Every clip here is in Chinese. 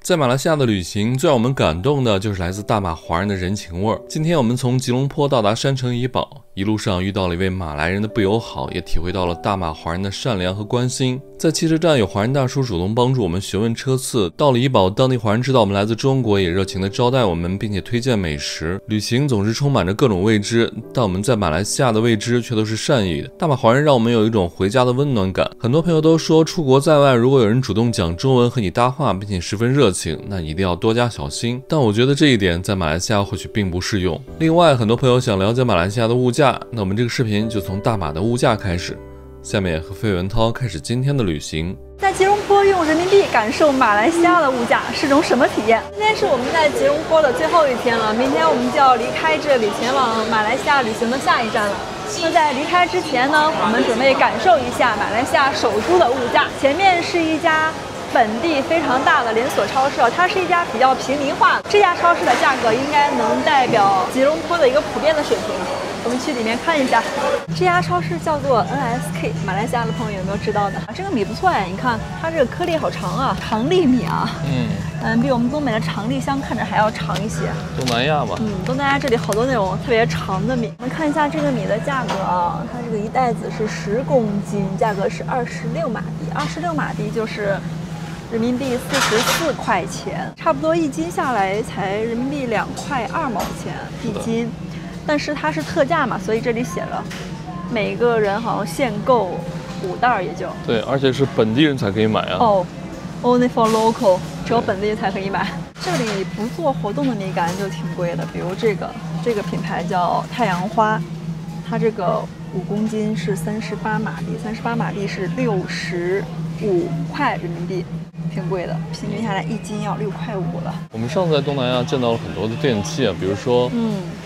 在馬來西亞的旅行，最讓我們感動的就是來自大馬華人的人情味兒。今天我們從吉隆坡到達山城怡保，一路上遇到了一位馬來人的不友好，也體會到了大馬華人的善良和關心。在汽車站，有華人大叔主動幫助我們詢問車次。到了怡保，當地華人知道我們來自中國，也熱情地招待我們，並且推薦美食。旅行總是充滿着各種未知，但我們在馬來西亞的未知卻都是善意的。大馬華人讓我們有一種回家的溫暖感。很多朋友都說，出國在外，如果有人主動講中文和你搭話，並且十分熱情，那一定要多加小心。但我覺得這一點在馬來西亞或許並不適用。另外，很多朋友想了解馬來西亞的物價，那我們這個视頻就從大馬的物價開始。下面和費文濤開始今天的旅行。在吉隆坡用人民幣感受馬來西亞的物價是種什麼體驗？今天是我们在吉隆坡的最後一天了，明天我们就要離開這裡，前往馬來西亞旅行的下一站了。那在離開之前呢，我們準備感受一下馬來西亞首都的物價。前面是一家本地非常大的連鎖超市，它是一家比较平民化的。这家超市的價格應該能代表吉隆坡的一個普遍的水平。我們去裡面看一下，這家超市叫做 NSK， 馬來西亞的朋友有沒有知道的？這個米不錯哎，你看它這個顆粒好長啊，長粒米啊，比我們東北的長粒香看着還要長一些。東南亞吧，東南亞這裡好多那種特別長的米。我們看一下這個米的價格啊，它這個一袋子是10公斤，價格是26馬幣，26馬幣就是人民幣44塊錢，差不多一斤下來才人民幣2塊2毛錢一斤。但是它是特價嘛，所以這裡寫了每個人好像限購5袋也就。對，而且是本地人才可以買啊。Only for local， 只有本地人才可以買。這裡不做活動的米感覺就挺貴的，比如這個品牌叫太陽花，它這個5公斤是38馬幣，38馬幣是65塊人民幣。挺貴的，平均下來一斤要6塊5了。我們上次在東南亞見到了很多的電器啊，比如說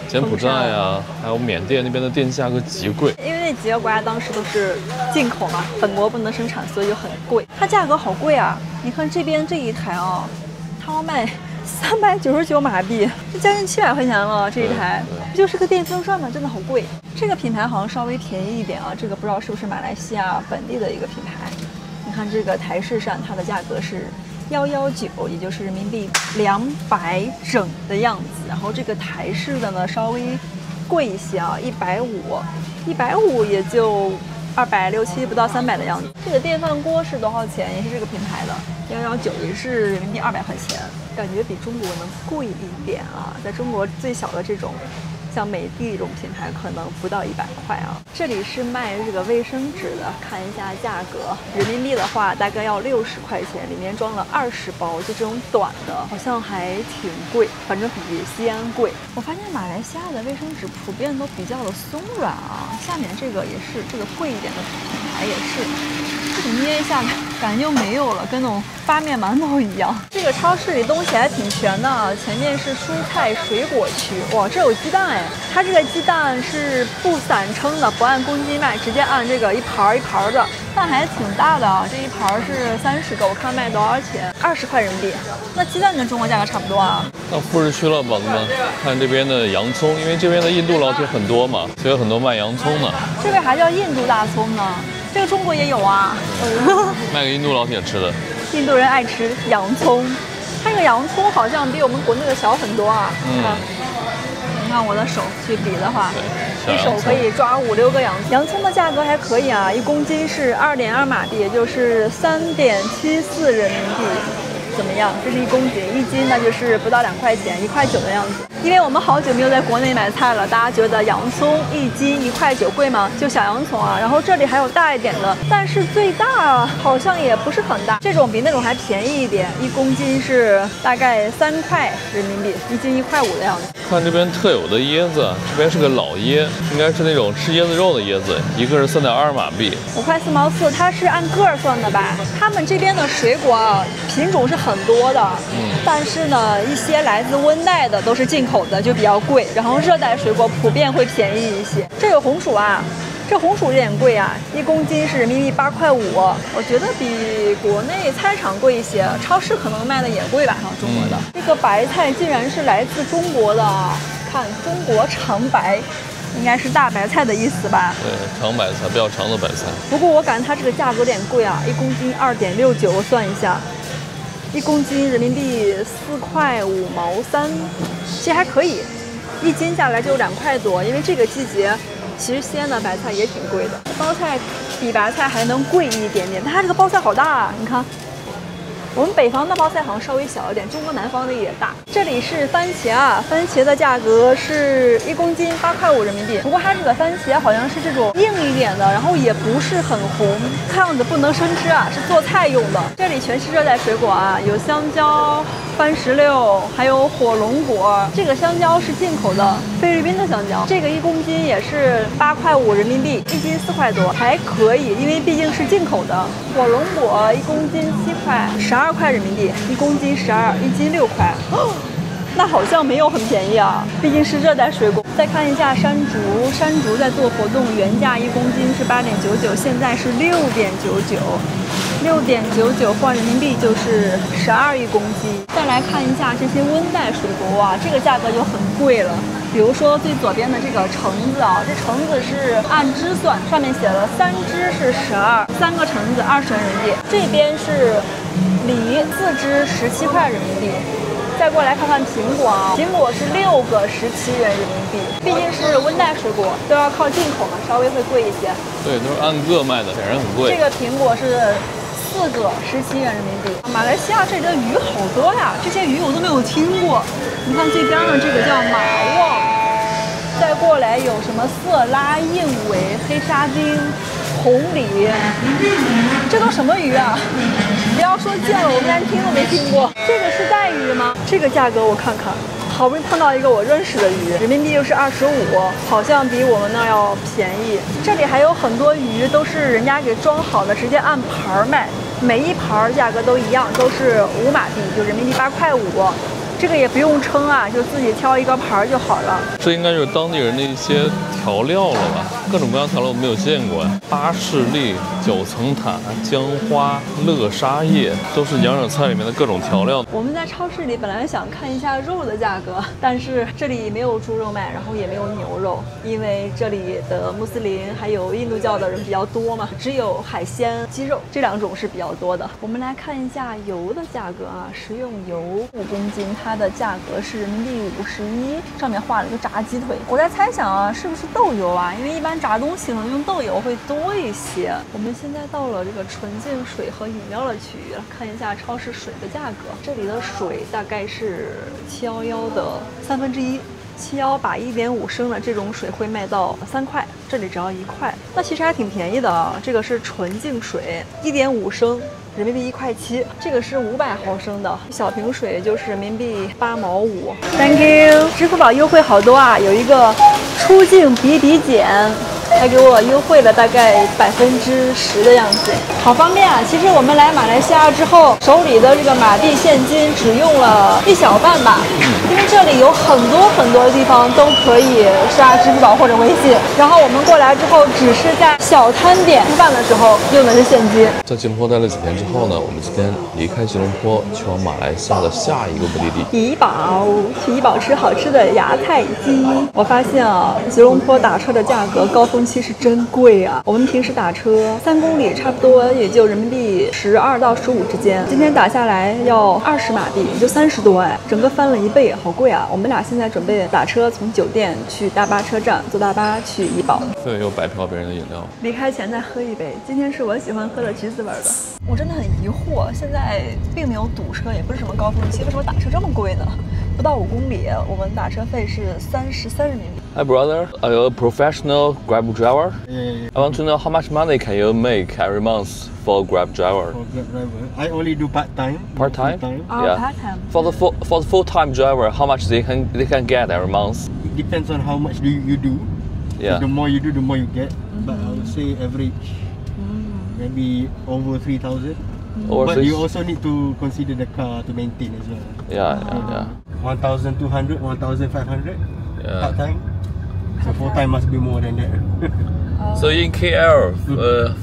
柬埔寨啊，還有緬甸那邊的電器價格極貴。因為那幾個國家當時都是進口嘛，本國不能生產，所以就很貴。它價格好貴啊！你看這邊這一台啊，它要賣399馬幣，就將近700塊錢了。這一台不就是個電風扇嗎？真的好貴。這個品牌好像稍微便宜一點啊，這個不知道是不是馬來西亞本地的一個品牌。看這個台式扇，它的價格是119，也就是人民幣200整的樣子。然後這個台式的呢稍微貴一些啊，150也就260-270不到300的樣子。這個電飯鍋是多少錢？也是這個品牌的119，也是人民幣200塊錢，感覺比中國能貴一點啊。在中國最小的這種像美的這種品牌可能不到100塊啊。這裡是賣這個衛生紙的，看一下價格，人民幣的話大概要60塊錢，裡面裝了20包，就這種短的，好像還挺貴，反正比西安貴。我發現馬來西亞的衛生紙普遍都比較的鬆軟啊，下面這個也是，這個貴一點的品牌也是，這個捏一下感覺就沒有了，跟那種发面饅頭一樣。這個超市裡東西還挺全的，前面是蔬菜水果區，哇，這有雞蛋哎，它這個雞蛋是不散稱的，不按公斤賣，直接按這個一盤一盤的，蛋還挺大的啊，這一盤是30個，我看賣多少錢？20塊人民幣。那雞蛋跟中國價格差不多啊。到富士區了吧？我們看這邊的洋蔥，因為這邊的印度老鐵很多嘛，所以有很多賣洋蔥的。這邊還叫印度大蔥呢，這個中國也有啊。賣給印度老鐵吃的。印度人愛吃洋蔥，它這個洋蔥好像比我們國內的小很多啊。你看我的手去比的話，一手可以抓5-6個洋蔥。洋蔥的價格還可以啊，1公斤是2.2馬幣，也就是3.74人民幣。怎麼樣？這是1公斤，1斤那就是不到2塊錢，1塊9的樣子。因為我們好久沒有在國內買菜了，大家覺得洋蔥1斤1塊9貴嗎？就小洋蔥啊，然後這裡還有大一點的，但是最大好像也不是很大，這種比那種還便宜一點，1公斤是大概3塊人民幣，1斤1塊5的樣子。看這邊特有的椰子，這邊是個老椰，應該是那種吃椰子肉的椰子，一個是3.2馬幣，5塊4毛4，它是按個算的吧？他們這邊的水果品種是很多的，但是呢，一些來自温帶的都是进口的，就比較貴，然後熱帶水果普遍會便宜一些。這有紅薯啊，這紅薯有點貴啊，1公斤是人民幣8塊5，我覺得比國內菜場貴一些，超市可能賣的也貴吧，像中國的。這個白菜竟然是來自中國的，看中國長白。應該是大白菜的意思吧？對，長白菜，比較長的白菜。不過我感覺它這個價格有點貴啊，1公斤2.69，我算一下，1公斤人民幣4.5毛3，其实还可以，1斤下来就2块多。因为这个季節，其實西安的白菜也挺貴的，包菜比白菜還能貴一點點。它這個包菜好大啊，你看。我們北方的包菜好像稍微小一點，中國南方的也大。這裡是番茄啊，番茄的價格是1公斤8.5塊人民幣。不過它這個番茄好像是這種硬一點的，然後也不是很紅，看樣子不能生吃啊，是做菜用的。這裡全是熱帶水果啊，有香蕉、番石榴，還有火龍果。這個香蕉是進口的，菲律賓的香蕉。這個1公斤也是8.5塊人民幣，1斤4塊多，還可以，因為畢竟是進口的。火龍果1公斤7塊，12塊人民幣，1公斤12，1斤6塊。哦，那好像沒有很便宜啊，畢竟是熱帶水果。再看一下山竹，山竹在做活動，原價1公斤是8.99，現在是6.99，6.99換人民幣就是12.1公斤。再來看一下這些溫帶水果啊，這個價格就很貴了。比如說最左邊的這個橙子啊，這橙子是按支算，上面寫了3支是12，3個橙子20元人民幣。這邊是梨，4支17塊人民幣。再過來看看蘋果啊，蘋果是6個17元人民幣。畢竟是溫帶水果，都要靠進口嘛，稍微會貴一些。對，都是按個賣的，顯然很貴。這個蘋果是4個17元人民幣。馬來西亞這裡的魚好多呀，這些魚我都沒有聽過。你看最邊的這個叫馬旺，再過來有什麼色拉、硬尾、黑沙丁、紅鯉，這都什麼魚啊？不要說見了，我們連聽都沒聽過。這個是帶魚嗎？這個價格我看看，好不容易碰到一個我認識的魚，人民幣又是25，好像比我們那兒要便宜。這裡還有很多魚都是人家給裝好的，直接按盤賣，每一盤價格都一樣，都是5馬幣，就人民幣8.5塊。這個也不用稱啊，就自己挑一個盤就好了。這應該就是當地人的一些調料了吧？各種各樣調料我沒有見過呀。巴士利、九層塔、薑花、樂沙葉，都是洋冷菜裡面的各種調料。我們在超市裡本來想看一下肉的價格，但是這裡沒有豬肉賣，然後也沒有牛肉，因為這裡的穆斯林還有印度教的人比較多嘛，只有海鮮、雞肉這兩種是比較多的。我們來看一下油的價格啊，食用油5公斤。它的價格是人民幣51，上面畫了一個炸雞腿。我在猜想啊，是不是豆油啊？因為一般炸東西可能用豆油會多一些。我們現在到了這個純淨水和飲料的區域了，看一下超市水的價格。這裡的水大概是711的1/3，711把1.5升的這種水會賣到3塊，這裡只要1塊，那其實還挺便宜的啊。這個是純淨水，1.5升。人民幣1.7塊，這個是500毫升的小瓶水，就是人民幣8毛5。Thank you，支付寶優惠好多啊，有一個出境比比減，還給我優惠了大概10%的樣子，好方便啊！其實我們來馬來西亞之後，手裡的這個馬幣現金只用了1小半吧，因為這裡有很多地方都可以刷支付寶或者微信，然後我們過來之後，只是在小攤點吃飯的時候用的是現金。在吉隆坡待了幾天之後呢，我們今天離開吉隆坡，去往馬來西亞的下一個目的地怡保，去怡保吃好吃的芽菜雞。我發現啊，吉隆坡打車的價格高峰期是真貴啊！我們平時打車3公里差不多也就人民幣12到15之間，今天打下來要20馬幣，也就30多哎，整個翻了1倍，好貴啊！我們倆現在準備打車從酒店去大巴車站，坐大巴去怡保。對，又白嫖別人的飲料。離開前再喝一杯，今天是我喜歡喝的橘子味的。我真的很疑惑，現在並沒有堵車，也不是什麼高峰期，為什麼打車這麼貴呢？不到5公里，我們打車費是33人民幣。Hi brother, are you a professional Grab driver? I want to know how much money can you make every month for a Grab driver? For Grab driver, I only do part-time. Part-time? Yeah. Part-time. For the full-time driver, how much they can get every month? It depends on how much you do. Yeah. So the more you do, the more you get. But I would say average, maybe over 3,000. But you also need to consider the car to maintain as well. Yeah. 1,200, 1,500 part-time. So full-time must be more than that. So in KL,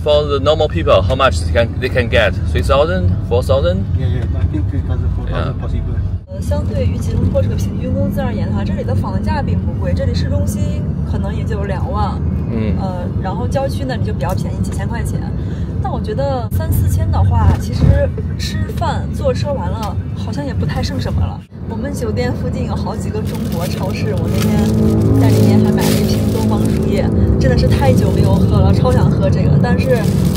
for the normal people, how much they can get? 3,000, 4,000? Yeah. I think 3,000, 4,000 possible. 相對於吉隆坡這個平均工資而言的話，這裡的房價並不貴，這裡市中心可能也就2萬，然後郊區呢你就比較便宜，幾千塊錢。但我觉得3、4千的话，其实吃饭坐车完了，好像也不太剩什么了。我们酒店附近有好几个中国超市，我那天在里面还买了一瓶东方树叶，真的是太久没有喝了，超想喝这个。但是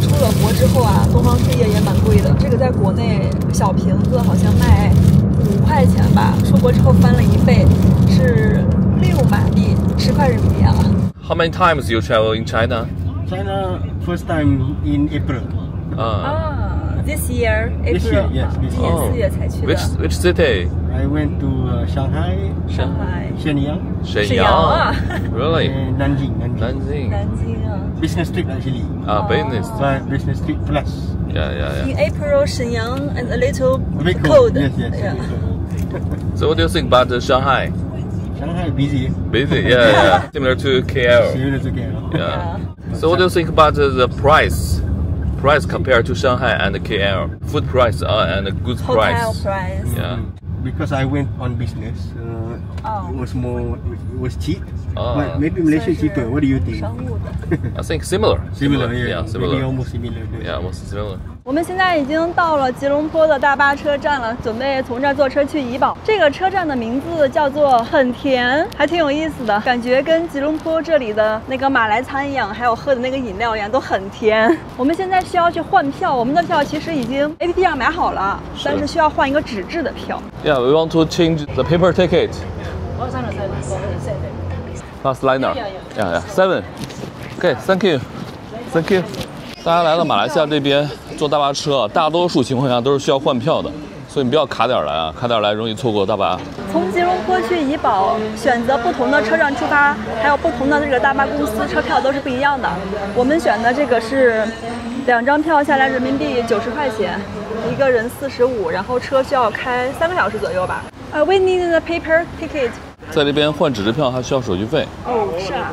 出了国之后啊，东方树叶也蛮貴的，這個在國內小瓶子好像賣5塊錢吧，出國之後翻了1倍，是6馬幣，10塊人民幣啊。How many times you travel in China? China first time in April. This year, April. This year, yes. 今年4月才去的。Which city? I went to Shanghai, Shenyang. Really? And Nanjing. Nanjing 啊。Business trip actually. Business. But business trip plus. Yeah. In April, Shenyang and a little bit cold. Yes. Yeah. So what do you think about Shanghai? Shanghai busy. Busy, yeah. Similar to KL. Similar to KL. Yeah. So what do you think about the price? Price compared to Shanghai and KL? Food price and goods price. Hotel price. Yeah. Because I went on business, it was cheap. But maybe Malaysia cheaper. What do you think? 商務的。I think similar. Yeah, similar. Maybe almost similar. Yeah, almost similar. 我們現在已經到了吉隆坡的大巴車站了，準備從這兒坐車去怡保。這個車站的名字叫做很甜，還挺有意思的，感覺跟吉隆坡這裡的那個馬來餐一樣，還有喝的那個飲料一樣，都很甜。我們現在需要去換票，我們的票其實已經 APP 上買好了，但是需要換一個紙質的票。Yeah, we want to change the paper ticket. Last liner. Yeah. 7. Okay, thank you. 大家來到馬來西亞這邊坐大巴車，大多數情況下都是需要換票的，所以你不要卡點來啊，卡點來容易錯過大巴。從吉隆坡去怡保，選擇不同的車站出發，還有不同的這個大巴公司車票都是不一樣的。我們選的這個是2張票下來人民幣90塊錢，一個人45，然後車需要開3個小時左右吧。We need the paper ticket。在這邊換紙質票還需要手續費。哦，是啊，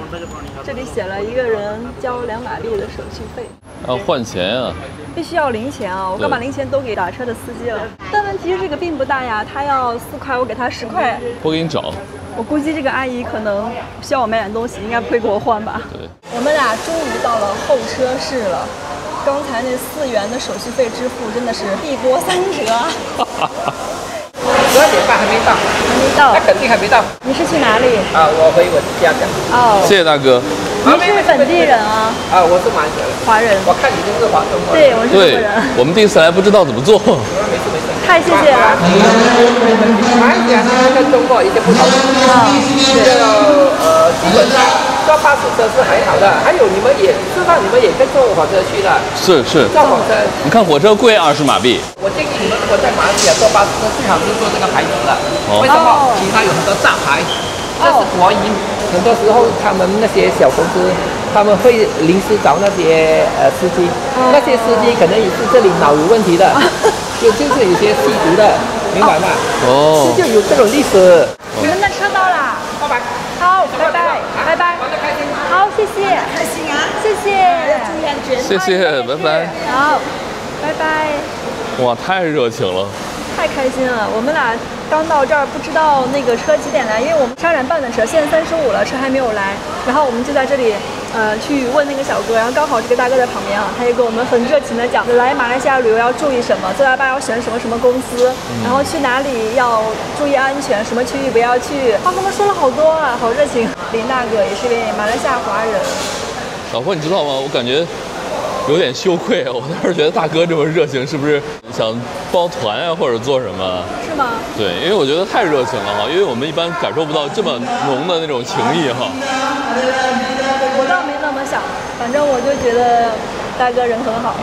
這裡寫了一個人交2馬幣的手續費。要換錢啊！必須要零錢啊！我剛把零錢都給打車的司機了。但問題這個並不大呀，他要4塊，我給他10塊。我給你找。我估計這個阿姨可能需要我買點東西，應該不會給我換吧。對。我們倆終於到了候車室了。剛才那4元的手續費支付真的是一波3折。12點半還沒到，那肯定還沒到。你是去哪裡？我回我家鄉。謝謝大哥。你是本地人啊？我是馬來人。華人。我看你就是華中國人。對，我是中國人。我們第一次來不知道怎麼做。沒事。太謝謝了。馬來西亞呢跟中國有些不同。基本上坐巴士車是還好的，還有你們也知道，你們也可以坐火車去的。是。坐火車。你看火車貴20馬幣。我建議你們如果在馬來西亞坐巴士車，最好是坐這個牌子的。為什麼？其他有很多炸牌，這是國營。很多時候他們那些小公司，他們會臨時找那些司機，那些司機可能也是這裡腦有問題的，就是有些吸毒的，明白嗎？是就有這種歷史。你們的車到了，拜拜。好，拜拜。玩得開心。好，謝謝。開心啊！謝謝。注意安全。謝謝，拜拜。好，拜拜。哇，太熱情了。太開心了！我們倆剛到這兒，不知道那個車幾點來，因為我們3點半的車，現在35了，車還沒有來。然後我們就在這裡，去問那個小哥，然後剛好這個大哥在旁邊啊，他也給我們很熱情的講，來馬來西亞旅遊要注意什麼，坐大巴要選什麼公司，然後去哪裡要注意安全，什麼區域不要去。他們說了好多啊，好熱情。林大哥也是位馬來西亞華人。老婆，你知道嗎？我感覺有點羞愧，我當時覺得大哥這麼熱情，是不是想包團啊，或者做什麼？是嗎？對，因為我覺得太熱情了哈，因為我們一般感受不到這麼濃的那種情誼哈。我倒沒那麼想，反正我就覺得大哥人很好。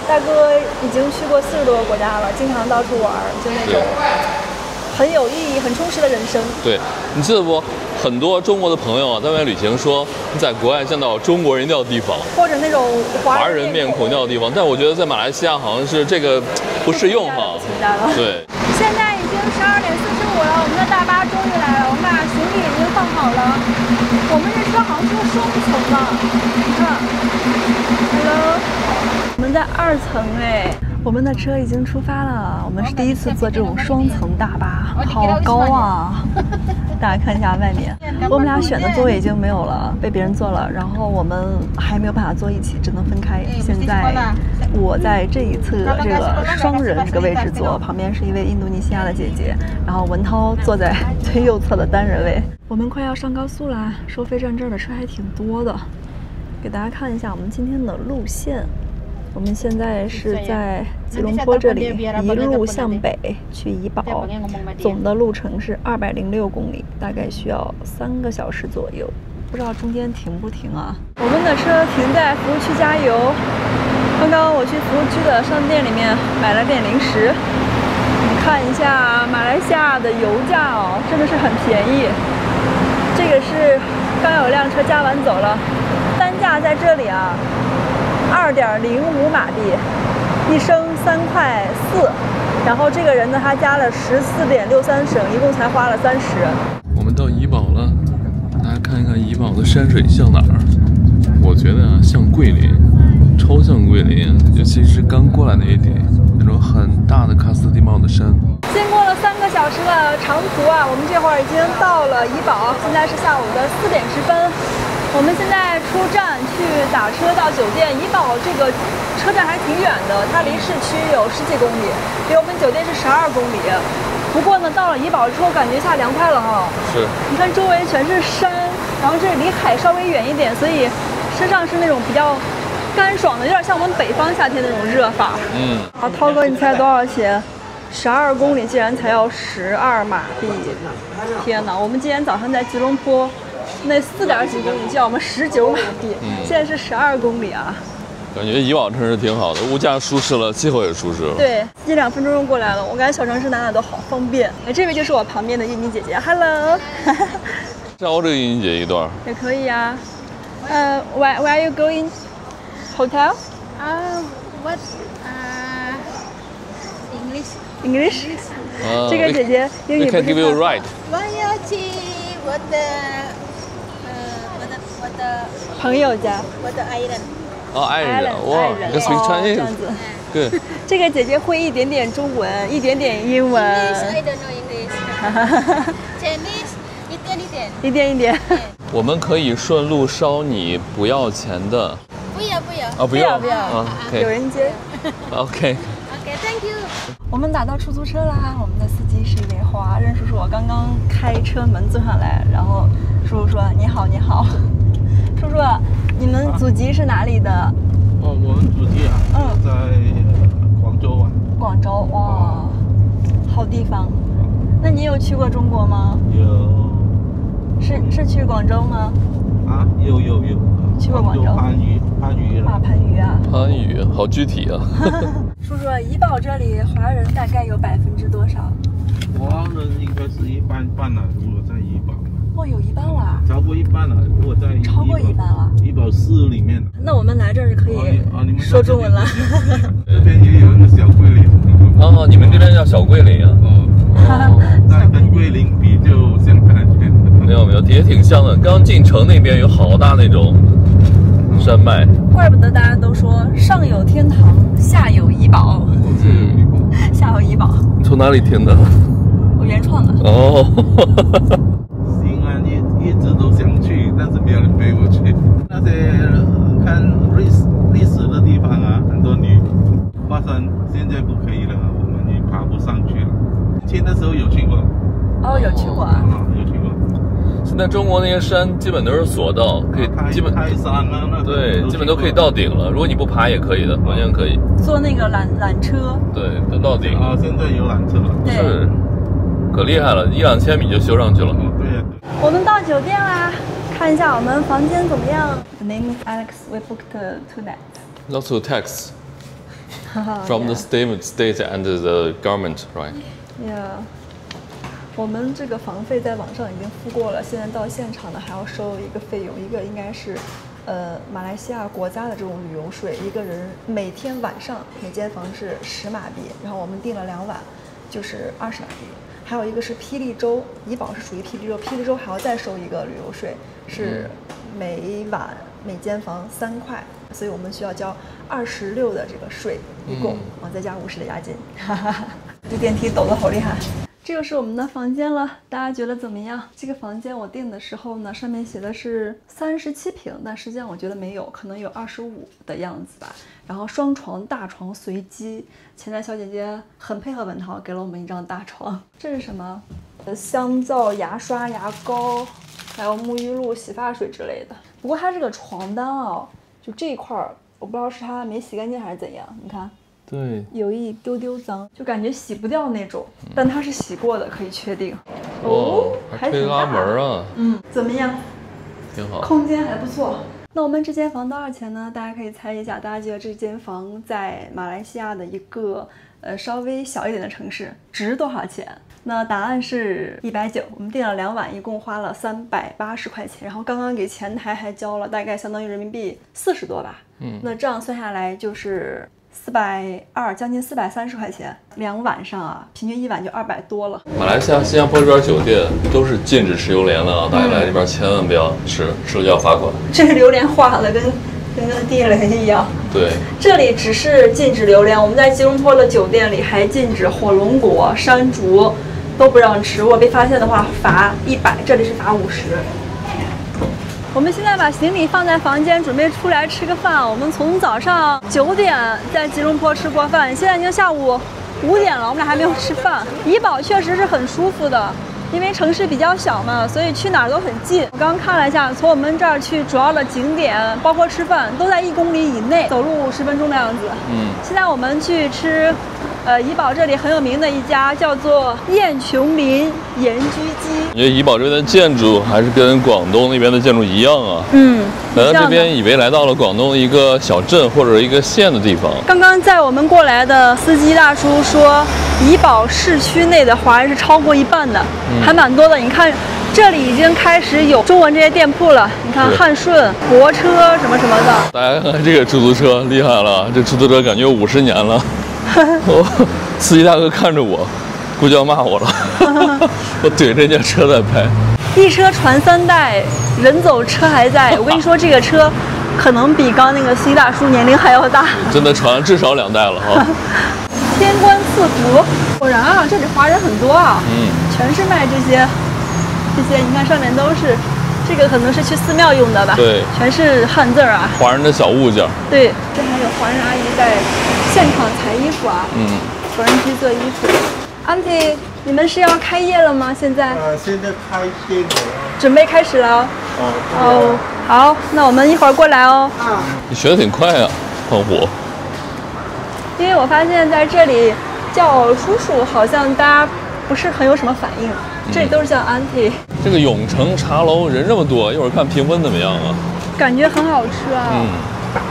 大哥已經去過40多個國家了，經常到處玩，就那種很有意義、很充實的人生。對，你記得不？很多中國的朋友啊，在外面旅行說你在國外見到中國人一定要地方，或者那種華人面孔一定要地方，但我覺得在馬來西亞好像是這個不適用哈。對。現在已經12點45了，我們的大巴終於來了，我們把行李已經放好了。我們這車好像是個雙層的，你看 ，Hello， 我們在2層哎。我們的車已經出發了，我們是第一次坐這種雙層大巴，好高啊！大家看一下外面，我們倆選的座位已經沒有了，被別人坐了，然後我們還沒有辦法坐一起，只能分開。現在我在這一側這個雙人這個位置坐，旁邊是一位印度尼西亞的姐姐，然後文濤坐在最右側的單人位。我們快要上高速啦，收費站這兒的車還挺多的。給大家看一下我們今天的路線。我們現在是在吉隆坡這裡，一路向北去怡保，總的路程是206公里，大概需要3個小時左右。不知道中間停不停啊？我們的車停在服務區加油。剛剛我去服務區的商店裡面買了點零食。你看一下馬來西亞的油價哦，真的是很便宜。這個是剛有輛車加完走了，單價在這裡啊，2.05馬幣，1升3塊4。然後這個人呢，他加了14.63升，一共才花了30。我們到怡保了。大家看一看怡保的山水像哪兒？我覺得啊，像桂林，超像桂林，尤其是刚過來那一点，那種很大的喀斯蒂茂的山。经过了3個小時的長途啊，我們這會兒已經到了怡保，現在是下午的4點10分。我們現在出站去打車到酒店。怡保這個車站還挺遠的，它離市區有10幾公里，離我們酒店是12公里。不過呢，到了怡保之後，感覺一下涼快了哈。是，你看周圍全是山，然后这離海稍微遠一點，所以身上是那種比較乾爽的，有點像我們北方夏天那種熱法。好，濤哥，你猜多少錢？12公里竟然才要12馬幣！天哪，我們今天早上在吉隆坡，那4點幾公里就要我們19馬幣，現在是12公里啊。感覺怡保城市挺好的，物價舒適了，氣候也舒適了。對，1-2分鐘就過來了。我感覺小城市哪都好方便。哎，這位就是我旁邊的印尼姐姐 ，Hello。教這個印尼姐一段也可以啊。Where are you going? Hotel? What? English? 這個姐姐英語不是。We can give you a ride. 我要去我的朋友家。我的爱人。哦，愛人，哇 ，You speak Chinese？ 這樣子。對。這個姐姐會一點點中文，一點點英文。I don't know English. Chinese， 一點。我們可以順路捎你不要錢的。不要。啊，不要。有人接。OK，Thank you。我們打到出租車啦，我們的司機是一位华人叔叔，我剛剛開車門坐上來，然後叔叔說：“你好。”叔叔，你們祖籍是哪裡的？我們祖籍啊，在廣州啊。廣州，哇，好地方。那你有去過中國嗎？有。是去廣州嗎？啊，有。去過廣州。番禺啊，番禺啊。番禺，好具體啊。叔叔，怡保這裡華人大概有多少？華人應該是一半了，如果在怡保。哦，有一半了。超過一半了，如果在超過一半了。怡保市裡面。那我們來這兒可以說中文了。這邊也有一個小桂林。哦，你們這邊叫小桂林啊？那跟桂林比就相差遠。沒有，也挺像的。剛進城那邊有好大那種山脈。怪不得大家都說上有天堂，下有怡保。下有怡保。你從哪裡聽的？我原創的。哦。西安一直都想去，但是沒有人陪我去。那些看歷史的地方啊，很多女華山現在不可以了，我們也爬不上去了。年輕的時候有去過。哦，有去過啊。有去過。現在中國那些山基本都是索道，可以基本泰山啊，那對，基本都可以到頂了。如果你不爬也可以的，完全可以。坐那個纜車。對，都到頂。啊，現在有纜車了。對。是，可厲害了，1-2千米就修上去了。對。我們到酒店啦，看一下我們房間怎麼樣。The name is Alex. We booked 2 nights. Lots of text from the state and the government, right? Yeah. 我們這個房費在網上已經付過了，現在到現場呢還要收一個費用，一個應該是，馬來西亞國家的這種旅遊稅，一個人每天晚上每間房是10馬幣，然後我們訂了2晚，就是20馬幣。還有一個是霹靂州，怡保是屬於霹靂州，霹靂州還要再收一個旅遊稅，是每晚每間房3塊，所以我們需要交26的這個稅，一共，再加50的押金。這電梯抖得好厲害。這就是我們的房間了，大家覺得怎麼樣？这個房間我訂的時候呢，上面寫的是37平，但實際上我覺得沒有，可能有25的樣子吧。然後雙床大床隨機，前台小姐姐很配合文濤，給了我們一張大床。這是什麼？香皂、牙刷、牙膏，還有沐浴露、洗髮水之類的。不過它這個床單啊，就這一塊兒，我不知道是它沒洗乾淨還是怎樣，你看。对，有一丟丟髒，就感覺洗不掉那種，但它是洗過的，可以確定。哦，還推拉門啊。怎麼樣？挺好，空間還不錯。那我們這間房多少錢呢？大家可以猜一下，大家覺得這間房在馬來西亞的一個稍微小一點的城市值多少錢？那答案是190，我們訂了2晚，一共花了380塊錢，然後剛剛給前台還交了大概相當於人民幣40多吧。那這樣算下來就是420，將近430塊錢，2晚上啊，平均1晚就200多了。馬來西亞、新加坡這邊酒店都是禁止吃榴蓮的啊，大家來這邊千萬不要吃，吃了就要罰款。這是榴蓮化了，跟地雷一樣。对，這裡只是禁止榴蓮，我們在吉隆坡的酒店裡還禁止火龍果、山竹都不讓吃，如果被發現的話罰100，這裡是罰50。我們現在把行李放在房間，準備出來吃個飯。我們從早上9點在吉隆坡吃過飯，現在已經下午5點了，我們倆還沒有吃飯。怡保確實是很舒服的，因為城市比較小嘛，所以去哪兒都很近。我剛剛看了一下，從我們這兒去主要的景點，包括吃飯，都在1公里以內，走路50分鐘的樣子。現在我們去吃怡保這裡很有名的一家叫做燕瓊林鹽焗雞。我覺得怡保這邊的建築還是跟廣東那邊的建築一樣啊。來到這邊以為來到了廣東一個小鎮或者一個縣的地方。剛剛載我們過來的司機大叔說，怡保市區內的華人是超過1半的，還蠻多的。你看這裡已經開始有中文這些店鋪了，你看漢順、國車什麼什麼的。大家看看這個出租車厲害了，這出租車感覺50年了。司機大哥看着我，估計要罵我了。我懟着這車在拍。一車傳3代，人走車還在。我跟你說，這個車可能比剛那個司機大叔年齡還要大。真的傳至少2代了哈。天官賜福，果然啊，這裡華人很多啊。全是賣這些，你看上面都是，這個可能是去寺廟用的吧？對，全是漢字啊。華人的小物件。對，這還有華人阿姨在現場裁衣服啊。缝紉機做衣服。Auntie，你們是要開業了嗎？現在？現在開店了。準備開始了。好，那我們一會兒過來哦。你學得挺快啊，胖虎。因為我發現在這裡叫叔叔，好像大家不是很有什麼反應。這裡都是叫 Auntie。這個永城茶樓人這麼多，一會兒看評分怎麼樣啊？感覺很好吃啊。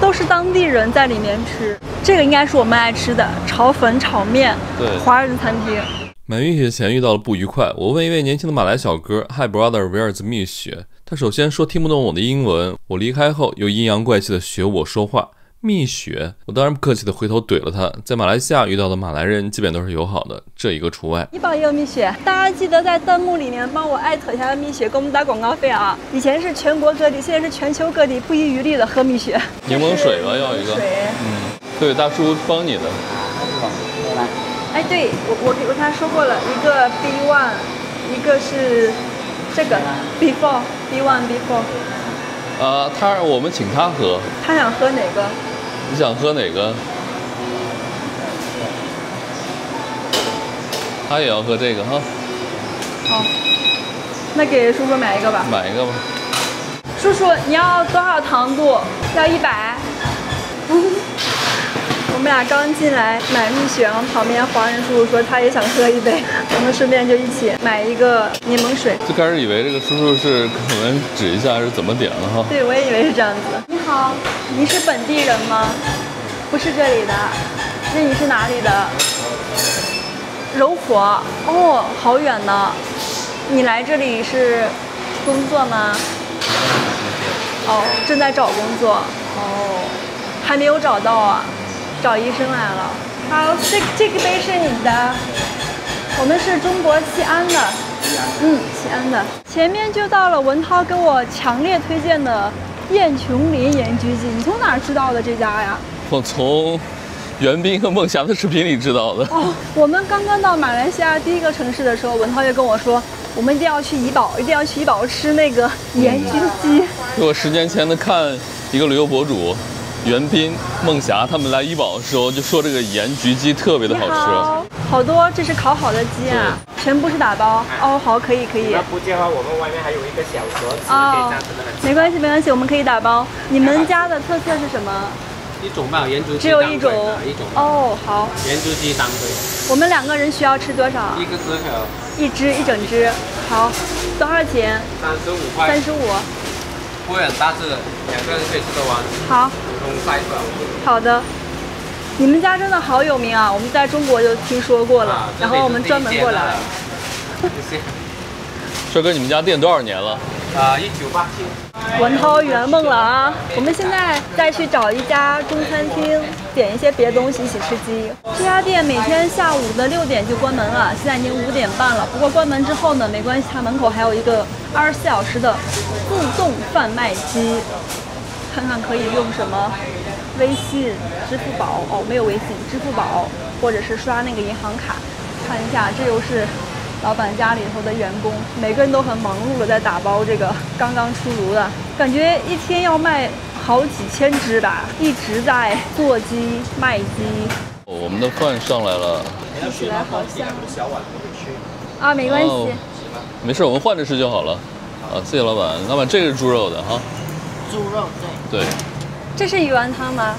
都是當地人在裡面吃。這個應該是我們愛吃的炒粉、炒麵，對，華人餐廳。買蜜雪前遇到了不愉快，我問一位年輕的馬來小哥 Hi brother, where's 蜜雪？他首先說聽不懂我的英文，我離開後又陰陽怪氣的學我說話。蜜雪，我當然不客氣的回頭懟了他。在馬來西亞遇到的馬來人基本都是友好的，這一個除外。怡保也有蜜雪，大家記得在彈幕裡面幫我艾特一下蜜雪，給我們打廣告費啊！以前是全國各地，現在是全球各地，不遺餘力的喝蜜雪。檸檬水吧，要一個。对，大叔幫你的。哎，对，我跟他說過了，一個 B1，一個是這個 B4 B1 B4。我們請他喝。他想喝哪個？你想喝哪個？他也要喝這個哈。好，那給叔叔買一個吧。買一個吧。叔叔，你要多少糖度？要100。我們倆剛進來買蜜雪，然後旁邊華人叔叔說他也想喝一杯，我們順便就一起買一個檸檬水。最開始以為這個叔叔是可能指一下是怎麼點的哈。對，我也以為是這樣子。你好，你是本地人嗎？不是這裡的，那你是哪裡的？柔佛。哦，好遠呢。你來這裡是工作嗎？哦，正在找工作。哦，還沒有找到啊。找醫生來了。好，這個杯是你的。我們是中國西安的。西安的。前面就到了文濤跟我強烈推薦的燕瓊林鹽焗雞。你從哪兒知道的這家呀？我從袁彬和孟霞的视頻里知道的。哦，我们刚刚到马来西亚第一个城市的时候，文涛也跟我说，我们一定要去怡保，一定要去怡保吃那个盐焗鸡。我10年前的看一个旅游博主。袁彬、孟霞他们来怡保的时候就说这个盐焗雞特別的好吃，好多，這是烤好的雞啊，全部是打包。哦，好，可以。那不介的話，我們外面還有一個小盒子，可以這樣子的。沒關係，我們可以打包。你們家的特色是什麼？一種吧，鹽焗雞。只有一種。哦，好。鹽焗雞當歸。我們2個人需要吃多少？一個隻盒。一隻一整隻。好，多少錢？35塊。35。不會很大隻的，2個人可以吃得完。好。普通size。好的。你們家真的好有名啊！我們在中國就聽說過了，然後我們專門過來。謝謝。帥哥，你們家店多少年了？1987。文濤圓夢了啊！我們現在再去找一家中餐廳，點一些別的東西一起吃雞。這家店每天下午的6點就關門了，現在已經5點半了。不過關門之後呢，沒關係，它門口還有一個24小時的自動販賣機，看看可以用什麼微信、支付寶哦，沒有微信，支付寶或者是刷那個銀行卡。看一下，這又是老闆家裡頭的員工，每個人都很忙碌的在打包這個剛剛出爐的，感覺一天要賣好幾千隻吧，一直在做雞賣雞。我們的飯上來了，看起來好香啊！沒關係，沒事，我們換着吃就好了。啊，謝謝老闆。老闆，這個是豬肉的哈。豬肉對。對。這是魚丸湯嗎？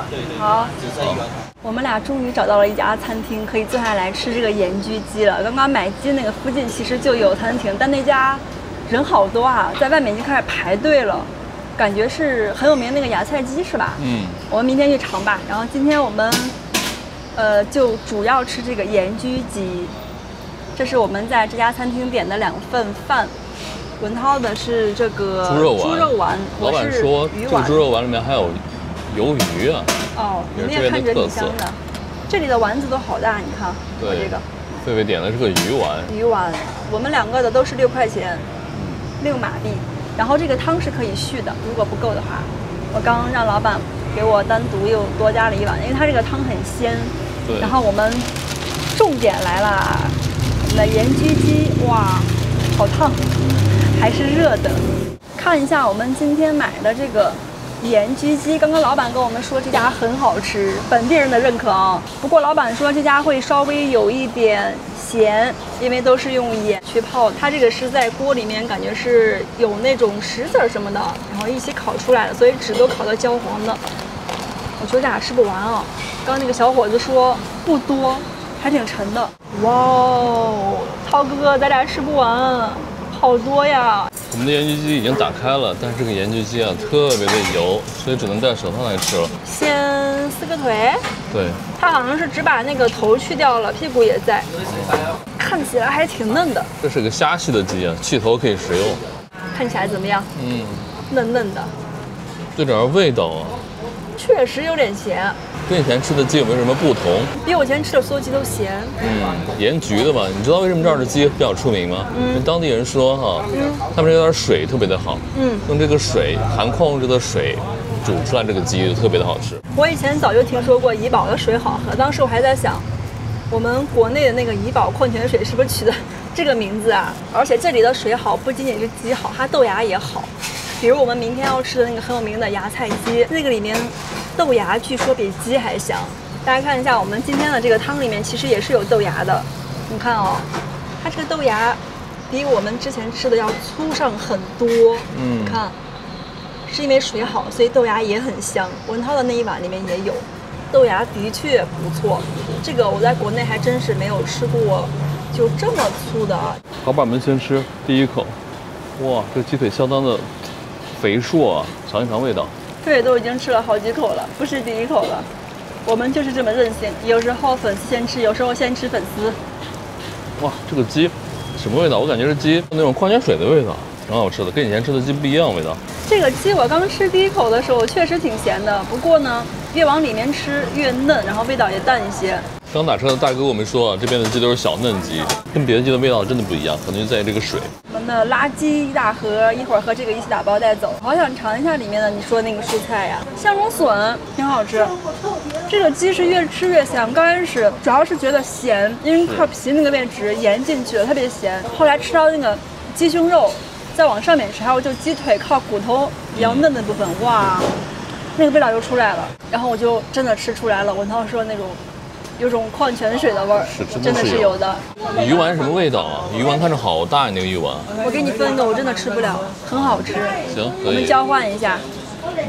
對。好。只是魚丸湯。我們倆終於找到了一家餐廳，可以坐下來吃這個鹽焗雞了。剛剛買雞那個附近其實就有餐廳，但那家人好多啊，在外面已經開始排隊了。感覺是很有名那個芽菜雞是吧？嗯。我們明天去嘗吧。然後今天我們，就主要吃這個鹽焗雞。這是我們在這家餐廳點的2份飯。文濤的是這個豬肉丸，老闆說這個豬肉丸裡面還有魷魚啊。哦，裡面看着挺香的。這裡的丸子都好大，你看。對，我這個。狒狒點的是個魚丸。魚丸，我們2個的都是6塊錢，6馬幣。然後這個湯是可以續的，如果不夠的話，我剛讓老闆給我單獨又多加了1碗，因為它這個湯很鮮。對。然後我們重點來了，我們的鹽焗雞，哇，好燙，還是熱的。看一下我們今天買的這個鹽焗雞，剛剛老闆跟我們說這家很好吃，本地人的認可啊。不過老闆說這家會稍微有一點鹹，因為都是用鹽去泡。它這個是在鍋裡面，感覺是有那種石子什麼的，然後一起烤出來的，所以紙都烤到焦黃的。我覺得咱倆吃不完啊。剛剛那個小伙子說不多，還挺沉的。哇哦，濤哥，咱倆吃不完，好多呀。我們的鹽焗雞已經打開了，但是這個鹽焗雞啊特別的油，所以只能戴手套來吃了。先撕個腿。對。它好像是只把那個頭去掉了，屁股也在。看起來還挺嫩的。這是個蝦系的雞啊，去頭可以食用。看起來怎麼樣？嫩嫩的。這點味道啊。確實有點鹹。跟以前吃的雞有沒有什麼不同？比我以前吃的所有雞都鹹。鹽焗的吧？你知道為什麼這兒的雞比較出名嗎？因為當地人說哈，他們這邊水特別的好，用這個水含礦物質的水煮出來這個雞就特別的好吃。我以前早就聽說過怡保的水好喝，當時我還在想，我們國內的那個怡保礦泉水是不是取的這個名字啊？而且這裡的水好，不僅僅是雞好，它豆芽也好。比如我們明天要吃的那個很有名的芽菜雞，那個裡面豆芽據說比雞還香。大家看一下，我們今天的這個湯裡面其實也是有豆芽的。你看哦，它這個豆芽比我們之前吃的要粗上很多。你看，是因為水好，所以豆芽也很香。文濤的那一碗裡面也有豆芽，的確不錯。這個我在國內還真是沒有吃過，就這麼粗的。好，把們先吃第一口。哇，這雞腿相當的肥碩啊，嘗一嘗味道。對，都已經吃了好幾口了，不是第一口了。我們就是這麼任性，有時候粉絲先吃，有時候先吃粉絲。哇，這個雞什麼味道？我感覺是雞那種礦泉水的味道，挺好吃的，跟以前吃的雞不一樣味道。這個雞我剛吃第一口的時候確實挺鹹的，不過呢，越往裡面吃越嫩，然後味道也淡一些。剛打車的大哥跟我們說啊，這邊的雞都是小嫩雞，跟別的雞的味道真的不一樣，可能就在於這個水。我們的垃圾一大盒，一會兒和這個一起打包帶走。好想嘗一下裡面的你說的那個蔬菜呀，象蟲筍挺好吃，這個雞是越吃越香，刚開始主要是覺得鹹，因為塊皮那個位置鹽進去了，特別鹹。後來吃到那個雞胸肉，再往上面吃，還有就雞腿靠骨頭比較嫩的部分，哇，那個味道又出來了。然後我就真的吃出來了，聞到說那種有種礦泉水的味兒，真的是有的。魚丸什麼味道啊？魚丸看着好大，那個魚丸。我給你分個，我真的吃不了，很好吃。行，可以。我們交換一下。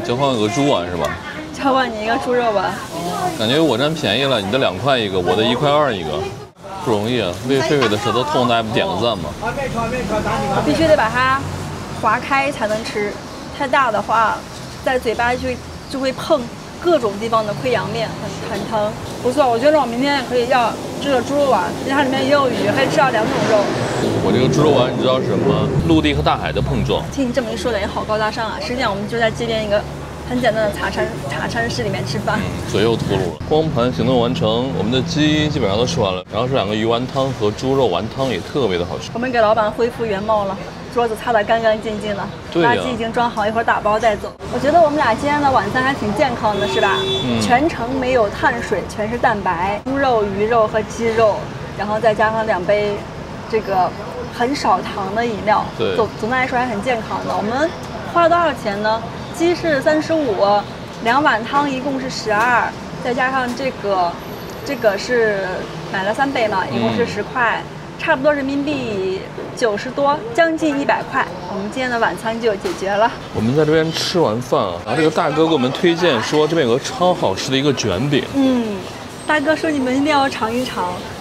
交換個豬丸是吧？交換你一個豬肉丸。感覺我占便宜了，你的2塊一個，我的1塊2一個，不容易啊！為狒狒的舌頭痛，大家不點個讚嗎？必須得把它劃開才能吃，太大的話，在嘴巴就會碰各種地方的潰瘍面，很疼。不錯，我覺得我明天也可以要這個豬肉丸，因為它裡面也有魚，可以吃到2種肉。我這個豬肉丸你知道是什麼？陸地和大海的碰撞。聽你這麼一說，感覺好高大上啊！實際上我們就在這邊一個很簡單的茶餐室裡面吃飯。嘴又禿了。光盤行動完成，我們的雞基本上都吃完了，然後這2個魚丸湯和豬肉丸湯也特別的好吃。我們給老闆恢復原貌了。桌子擦得乾乾淨淨的，垃圾已經裝好，一會兒打包帶走。我覺得我們倆今天的晚餐還挺健康的，是吧？全程沒有碳水，全是蛋白，豬肉、魚肉和雞肉，然後再加上2杯這個很少糖的飲料。對，總的來說還很健康的。我們花了多少錢呢？雞是35，2碗湯一共是12，再加上這個是買了3杯嘛，一共是10塊。差不多人民幣90多，將近100塊，我們今天的晚餐就解決了。我們在這邊吃完飯啊，然後這個大哥給我們推薦說這邊有個超好吃的一個卷餅。大哥說你們一定要嘗一嘗。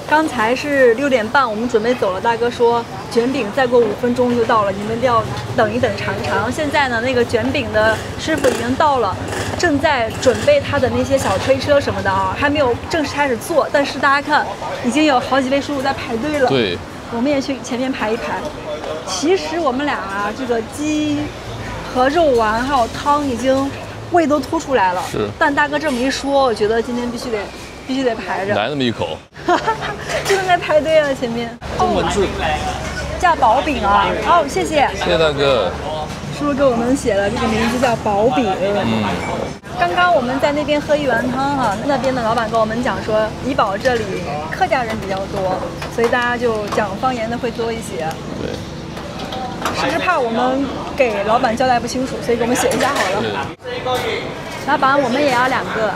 剛才是6點半，我們準備走了。大哥說卷餅再過5分鐘就到了，你們一定要等一等嘗一嘗。現在呢，那個卷餅的師傅已經到了，正在準備他的那些小推車什麼的啊，還沒有正式開始做。但是大家看，已經有好幾位叔叔在排队了。對，我們也去前面排一排。其實我們倆啊，这個雞和肉丸還有湯已經胃都凸出來了。是。但大哥這麼一說，我覺得今天必須得排着。來那麼一口。就在排隊了，前面。中文字。叫薄餅啊！哦，謝謝。謝謝大哥。叔叔給我們寫了這個名字叫薄餅。剛剛我們在那邊喝魚丸湯哈，那邊的老闆跟我們講說，怡保這裡客家人比較多，所以大家就講方言的會多一些。對。是怕我們給老闆交代不清楚，所以給我們寫一下好了。老闆，我們也要2個。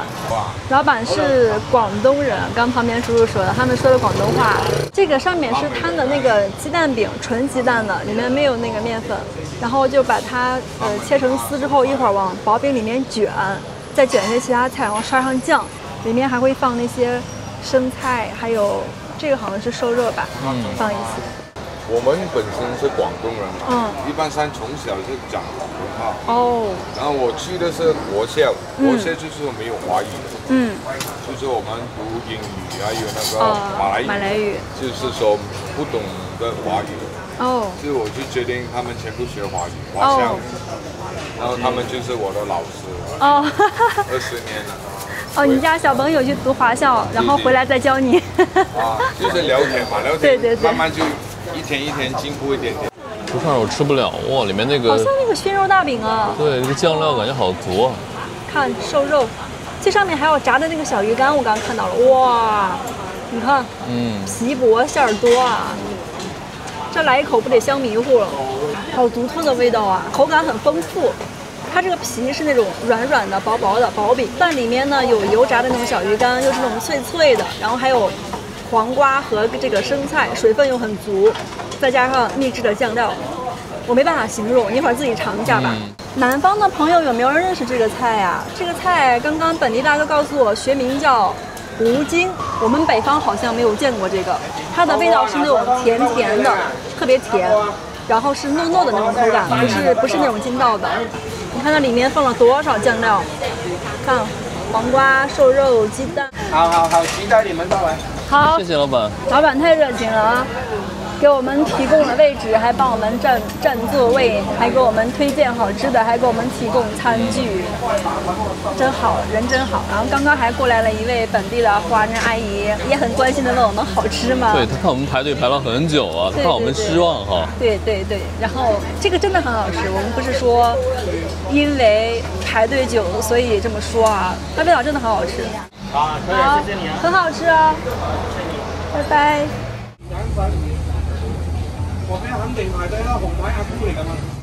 老闆是廣東人，剛旁邊叔叔說的，他們說的廣東話。這個上面是攤的那個雞蛋餅，純雞蛋的，裡面沒有那個麵粉，然後就把它切成絲之後，一會兒往薄餅裡面捲，再捲一些其他菜，然後刷上醬，裡面還會放那些生菜，還有這個好像是瘦肉吧，放一起。我們本身是廣東人嘛，一般上從小是講廣東話。哦。然後我去的是國校，國校就是沒有華語的。就是我們讀英語還有那個馬來語，就是說不懂的華語。哦。所以我就決定他們全部學華語，華校。然後他們就是我的老師。哦。20年了。哦，你家小朋友去讀華校，然後回來再教你。就是聊天嘛，聊天。對，慢慢就。一天一天進步一點點。這塊我吃不了哇，裡面那個好像那個熏肉大餅啊。對，這個醬料感覺好足啊。看瘦肉，這上面還有炸的那個小魚乾，我剛剛看到了，哇，你看，皮薄餡多啊，這來一口不得香迷糊了，好獨特的味道啊，口感很豐富。它這個皮是那種軟軟的、薄薄的薄餅，但裡面呢有油炸的那種小魚乾，又是那種脆脆的，然後還有。黃瓜和這個生菜水分又很足，再加上秘製的醬料，我沒辦法形容，你一會兒自己嘗一下吧。南方的朋友有沒有人認識這個菜呀？這個菜剛剛本地大哥告訴我學名叫胡筋，我們北方好像沒有見過這個。它的味道是那種甜甜的，特別甜，然後是糯糯的那種口感，不是那種筋道的。你看它裡面放了多少醬料，看黃瓜、瘦肉、雞蛋。好，期待你們到來。好，謝謝老闆。老闆太熱情了啊，給我們提供了位置，還幫我們占座位，還給我們推薦好吃的，還給我們提供餐具，真好，人真好。然後剛剛還過來了一位本地的華人阿姨，也很關心的問我們好吃嗎？對，他看我們排隊排了很久啊，他怕我們失望哈。对。然後這個真的很好吃，我們不是說因為排隊久所以這麼說啊，它味道真的很好吃。啊，可以，謝謝你啊。很好吃哦。拜拜。我俾肯定係對啦，紅牌阿姑嚟㗎嘛。